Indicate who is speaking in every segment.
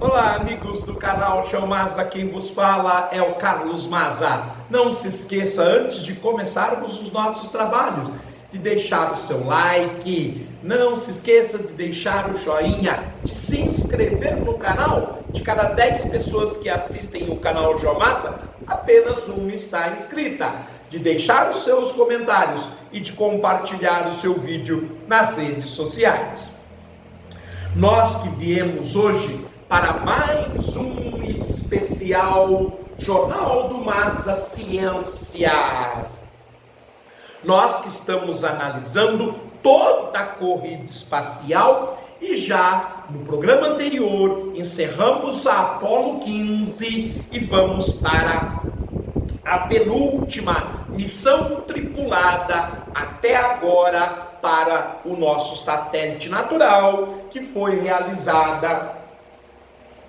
Speaker 1: Olá, amigos do canal Chão Maza, quem vos fala é o Carlos Maza. Não se esqueça, antes de começarmos os nossos trabalhos, de deixar o seu like, não se esqueça de deixar o joinha, de se inscrever no canal. De cada 10 pessoas que assistem o canal Chão Maza, apenas uma está inscrita. De deixar os seus comentários e de compartilhar o seu vídeo nas redes sociais. Nós que viemos hoje para mais um especial Jornal do Maza Ciências. Nós que estamos analisando toda a corrida espacial e já no programa anterior encerramos a Apollo 15 e vamos para a penúltima missão tripulada até agora para o nosso satélite natural, que foi realizada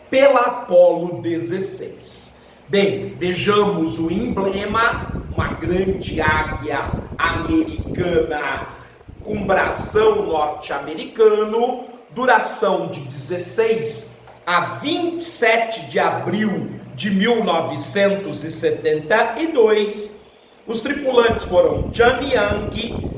Speaker 1: pela Apollo 16. Bem, vejamos o emblema, uma grande águia americana com brasão norte-americano, duração de 16 a 27 de abril de 1972. Os tripulantes foram John Young,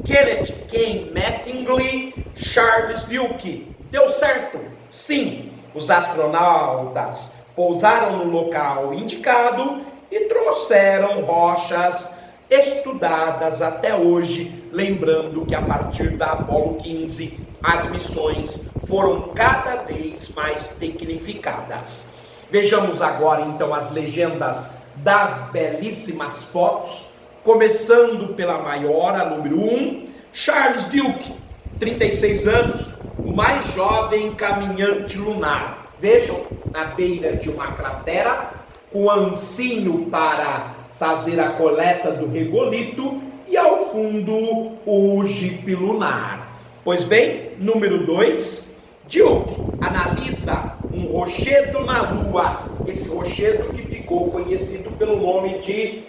Speaker 1: Kenneth K. Mattingly, Charles Duke. Deu certo? Sim. Os astronautas pousaram no local indicado e trouxeram rochas estudadas até hoje, lembrando que a partir da Apollo 15 as missões foram cada vez mais tecnificadas. Vejamos agora então as legendas das belíssimas fotos, começando pela maior, a número 1, Charles Duke, 36 anos, o mais jovem caminhante lunar. Vejam, na beira de uma cratera, com ancinho para fazer a coleta do regolito e ao fundo o jipe lunar. Pois bem, número 2, Duke analisa um rochedo na Lua, esse rochedo que ficou conhecido pelo nome de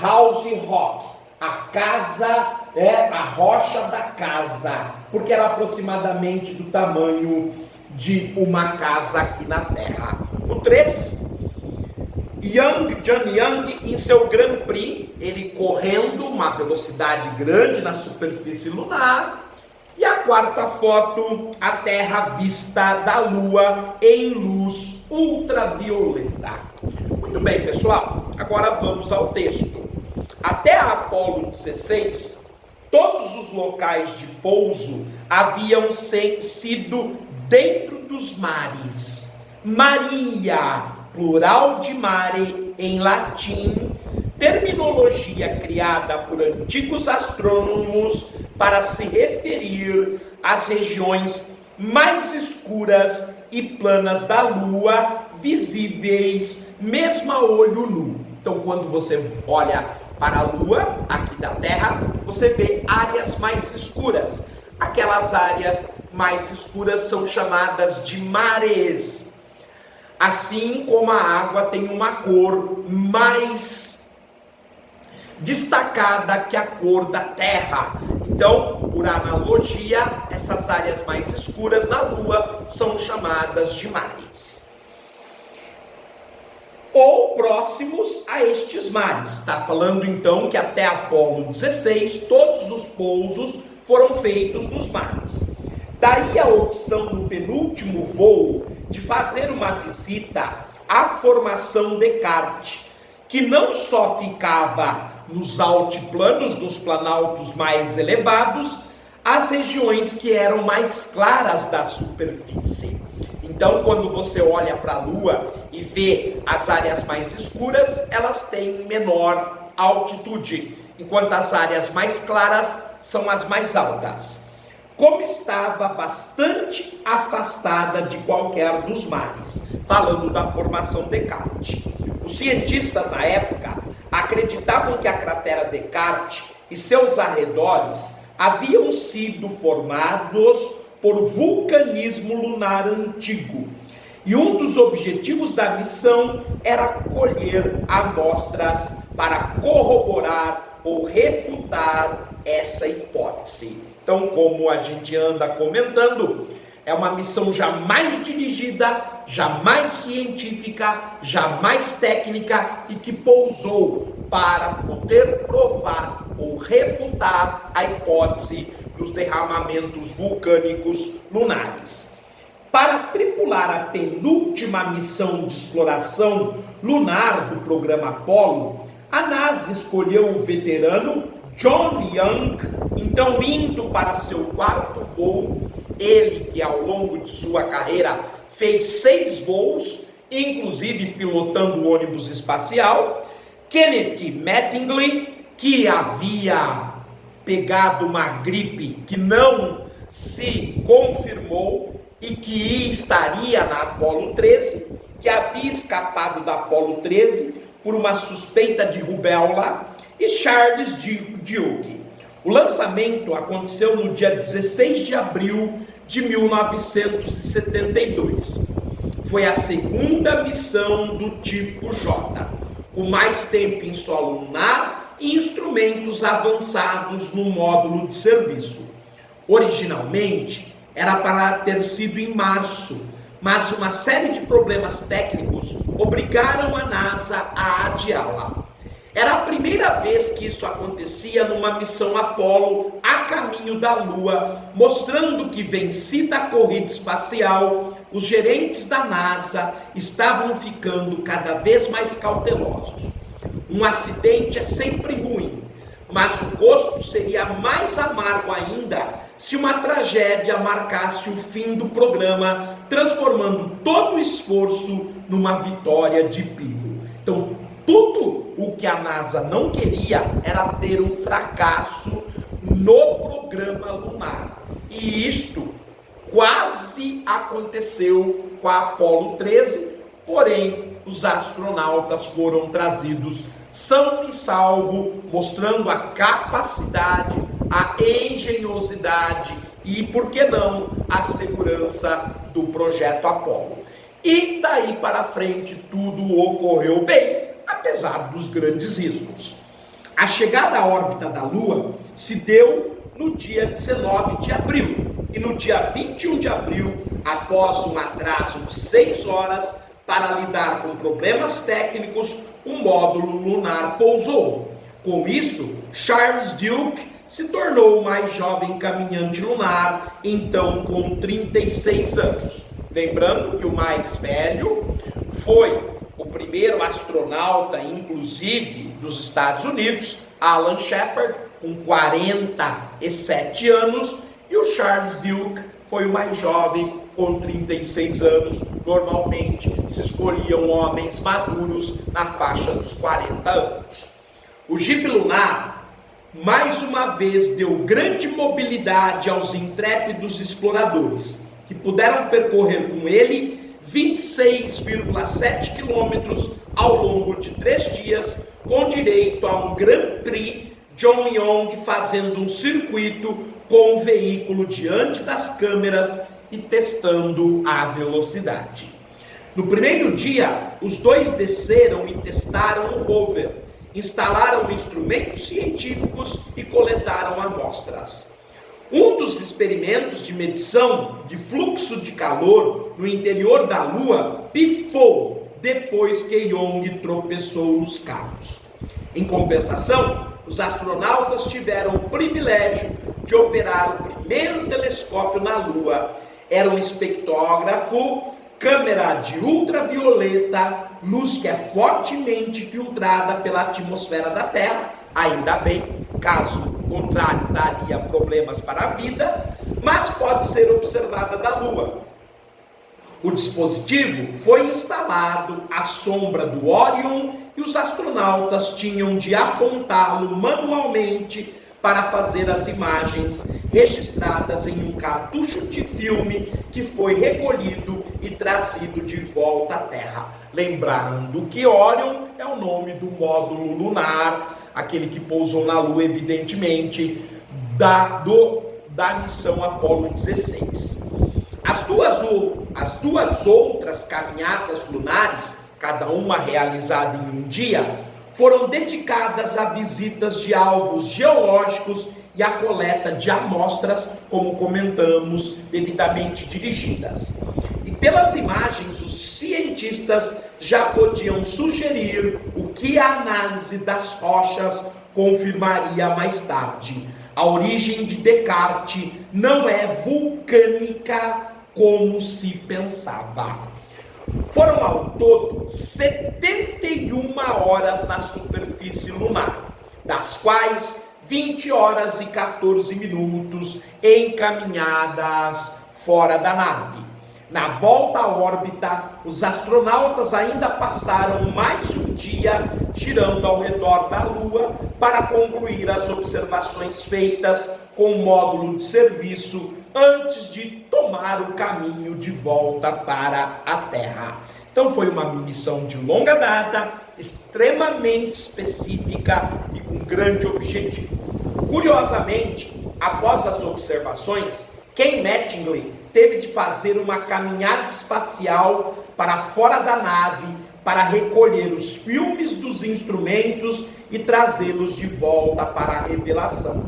Speaker 1: House Rock, a casa, a rocha da casa, porque era aproximadamente do tamanho de uma casa aqui na Terra. O 3, John Young, em seu Grand Prix, ele correndo uma velocidade grande na superfície lunar. E a quarta foto, a Terra vista da Lua em luz ultravioleta. Muito bem, pessoal, agora vamos ao texto. Até a Apollo 16, todos os locais de pouso haviam sido dentro dos mares. Maria, plural de mare em latim, terminologia criada por antigos astrônomos para se referir às regiões mais escuras e planas da Lua, visíveis mesmo a olho nu. Então, quando você olha para a Lua, aqui da Terra, você vê áreas mais escuras. Aquelas áreas mais escuras são chamadas de mares. Assim como a água tem uma cor mais destacada que a cor da Terra. Então, por analogia, essas áreas mais escuras na Lua são chamadas de mares. Ou próximos a estes mares. Está falando então que até Apollo 16, todos os pousos foram feitos nos mares. Daí a opção no penúltimo voo de fazer uma visita à formação Descartes, que não só ficava nos altiplanos, nos planaltos mais elevados, as regiões que eram mais claras da superfície. Então, quando você olha para a Lua e vê as áreas mais escuras, elas têm menor altitude, enquanto as áreas mais claras são as mais altas. Como estava bastante afastada de qualquer dos mares, falando da formação Descartes. Os cientistas na época acreditavam que a cratera Descartes e seus arredores haviam sido formados por vulcanismo lunar antigo. E um dos objetivos da missão era colher amostras para corroborar ou refutar essa hipótese. Então, como a gente anda comentando, É uma missão jamais dirigida, jamais científica, jamais técnica e que pousou para poder provar ou refutar a hipótese dos derramamentos vulcânicos lunares. Para tripular a penúltima missão de exploração lunar do programa Apollo, a NASA escolheu o veterano John Young, então indo para seu quarto voo, ele que ao longo de sua carreira fez 6 voos, inclusive pilotando o ônibus espacial, Kenneth Mattingly, que havia pegado uma gripe que não se confirmou e que estaria na Apollo 13, que havia escapado da Apollo 13 por uma suspeita de rubéola, e Charles Duke. O lançamento aconteceu no dia 16 de abril de 1972. Foi a segunda missão do tipo J, com mais tempo em solo lunar e instrumentos avançados no módulo de serviço. Originalmente, era para ter sido em março, mas uma série de problemas técnicos obrigaram a NASA a adiá-la. Era a primeira vez que isso acontecia numa missão Apollo a caminho da Lua, mostrando que, vencida a corrida espacial, os gerentes da NASA estavam ficando cada vez mais cautelosos. Um acidente é sempre ruim, mas o gosto seria mais amargo ainda se uma tragédia marcasse o fim do programa, transformando todo o esforço numa vitória de pilho. Então, tudo o que a NASA não queria era ter um fracasso no programa lunar. E isto quase aconteceu com a Apollo 13, porém os astronautas foram trazidos são e salvo, mostrando a capacidade, a engenhosidade e, por que não, a segurança do projeto Apollo. E daí para frente tudo ocorreu bem, apesar dos grandes riscos. A chegada à órbita da Lua se deu no dia 19 de abril, e no dia 21 de abril, após um atraso de 6 horas para lidar com problemas técnicos, o módulo lunar pousou. Com isso, Charles Duke se tornou o mais jovem caminhante lunar, então com 36 anos. Lembrando que o mais velho foi o primeiro astronauta, inclusive, dos Estados Unidos, Alan Shepard, com 47 anos, e o Charles Duke foi o mais jovem, com 36 anos. Normalmente se escolhiam homens maduros na faixa dos 40 anos. O Jeep lunar, mais uma vez, deu grande mobilidade aos intrépidos exploradores, que puderam percorrer com ele 26,7 quilômetros ao longo de 3 dias, com direito a um Grand Prix, John Young fazendo um circuito com o veículo diante das câmeras e testando a velocidade. No primeiro dia, os dois desceram e testaram o rover, instalaram instrumentos científicos e coletaram amostras. Um dos experimentos de medição de fluxo de calor no interior da Lua pifou depois que Young tropeçou nos cabos. Em compensação, os astronautas tiveram o privilégio de operar o primeiro telescópio na Lua. Era um espectrógrafo, câmera de ultravioleta, luz que é fortemente filtrada pela atmosfera da Terra, ainda bem, caso contrário daria problemas para a vida, mas pode ser observada da Lua. O dispositivo foi instalado à sombra do Orion e os astronautas tinham de apontá-lo manualmente para fazer as imagens registradas em um cartucho de filme que foi recolhido e trazido de volta à Terra. Lembrando que Orion é o nome do módulo lunar, aquele que pousou na Lua, evidentemente, da missão Apollo 16. As duas outras caminhadas lunares, cada uma realizada em um dia, foram dedicadas a visitas de alvos geológicos e a coleta de amostras como comentamos, devidamente dirigidas. E pelas imagens, os cientistas já podiam sugerir o que a análise das rochas confirmaria mais tarde. A origem de Descartes não é vulcânica como se pensava. Foram ao todo 71 horas na superfície lunar, das quais 20 horas e 14 minutos encaminhadas fora da nave. Na volta à órbita, os astronautas ainda passaram mais um dia girando ao redor da Lua para concluir as observações feitas com o módulo de serviço antes de tomar o caminho de volta para a Terra. Então foi uma missão de longa data, extremamente específica e com grande objetivo. Curiosamente, após as observações, Ken Mattingly teve de fazer uma caminhada espacial para fora da nave para recolher os filmes dos instrumentos e trazê-los de volta para a revelação.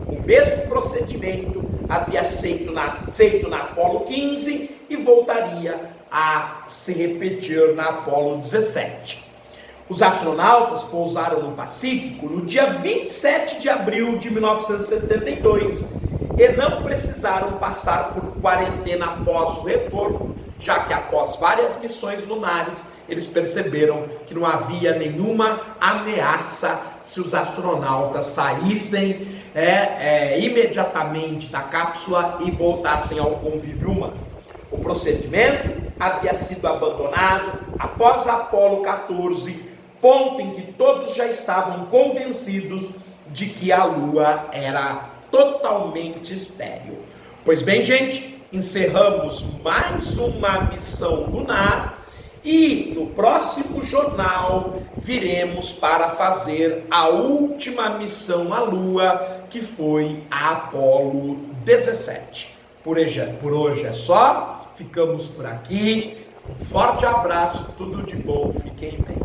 Speaker 1: O mesmo procedimento havia feito na Apollo 15 e voltaria a se repetir na Apollo 17. Os astronautas pousaram no Pacífico no dia 27 de abril de 1972 e não precisaram passar por quarentena após o retorno, já que após várias missões lunares, eles perceberam que não havia nenhuma ameaça se os astronautas saíssem imediatamente da cápsula e voltassem ao convívio humano. O procedimento havia sido abandonado após a Apollo 14, ponto em que todos já estavam convencidos de que a Lua era totalmente estéril. Pois bem, gente, encerramos mais uma missão lunar e no próximo jornal viremos para fazer a última missão à Lua, que foi a Apollo 17. Por hoje é só, ficamos por aqui. Um forte abraço, tudo de bom, fiquem bem.